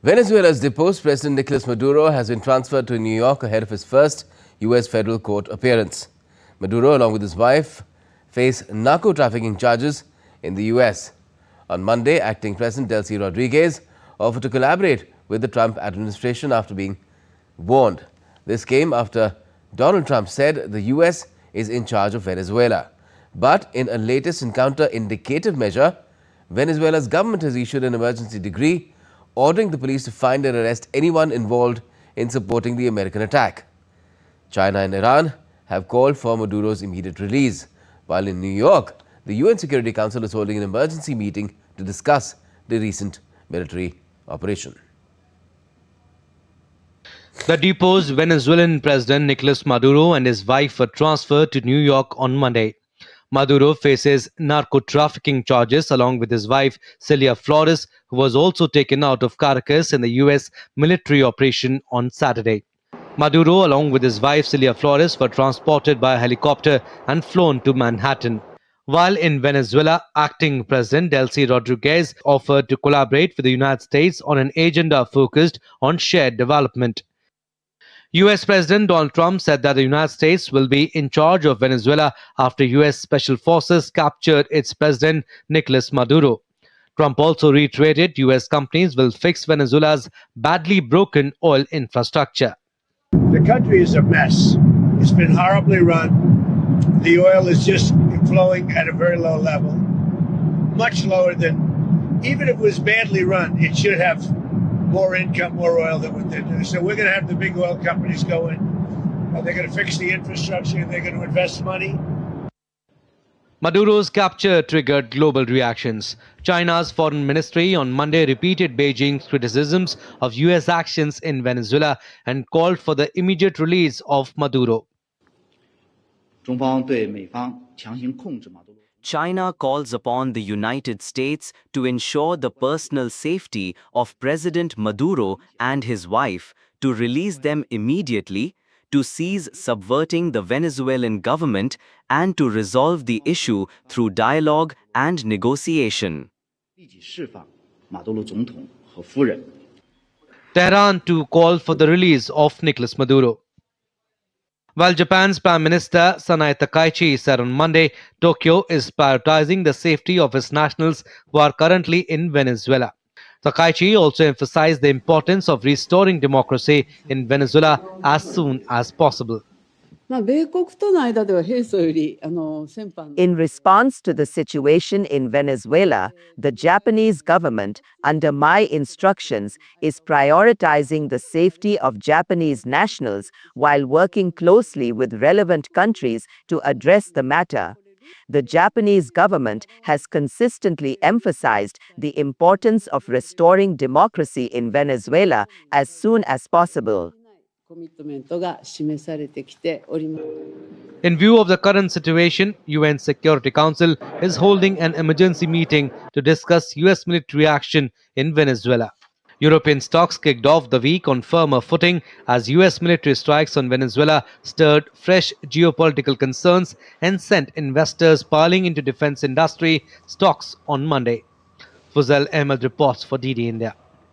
Venezuela's deposed President Nicolas Maduro has been transferred to New York ahead of his first U.S. federal court appearance. Maduro, along with his wife, face narco-trafficking charges in the U.S. On Monday, acting President Delcy Rodríguez offered to collaborate with the Trump administration after being warned. This came after Donald Trump said the U.S. is in charge of Venezuela. But in a latest counter-indicative measure, Venezuela's government has issued an emergency decree ordering the police to find and arrest anyone involved in supporting the American attack. China and Iran have called for Maduro's immediate release, while in New York, the UN Security Council is holding an emergency meeting to discuss the recent military operation. The deposed Venezuelan President Nicolas Maduro and his wife were transferred to New York on Monday. Maduro faces narco-trafficking charges along with his wife Celia Flores, who was also taken out of Caracas in the U.S. military operation on Saturday. Maduro, along with his wife Celia Flores, were transported by a helicopter and flown to Manhattan. While in Venezuela, acting President Delcy Rodríguez offered to collaborate with the United States on an agenda focused on shared development. U.S. President Donald Trump said that the United States will be in charge of Venezuela after U.S. Special Forces captured its president, Nicolas Maduro. Trump also reiterated U.S. companies will fix Venezuela's badly broken oil infrastructure. The country is a mess. It's been horribly run. The oil is just flowing at a very low level, much lower than, even if it was badly run, it should have more income, more oil than what they do. So we're going to have the big oil companies go in. They're going to fix the infrastructure. They're going to invest money. Maduro's capture triggered global reactions. China's foreign ministry on Monday repeated Beijing's criticisms of U.S. actions in Venezuela and called for the immediate release of Maduro. China calls upon the United States to ensure the personal safety of President Maduro and his wife, to release them immediately, to cease subverting the Venezuelan government, and to resolve the issue through dialogue and negotiation. Tehran too called for the release of Nicolas Maduro. While Japan's Prime Minister Sanae Takaichi said on Monday Tokyo is prioritizing the safety of its nationals who are currently in Venezuela. Takaichi also emphasized the importance of restoring democracy in Venezuela as soon as possible. In response to the situation in Venezuela, the Japanese government, under my instructions, is prioritizing the safety of Japanese nationals while working closely with relevant countries to address the matter. The Japanese government has consistently emphasized the importance of restoring democracy in Venezuela as soon as possible. In view of the current situation, UN Security Council is holding an emergency meeting to discuss US military action in Venezuela. European stocks kicked off the week on firmer footing as US military strikes on Venezuela stirred fresh geopolitical concerns and sent investors piling into defense industry stocks on Monday. Fuzel Ahmed reports for DD India.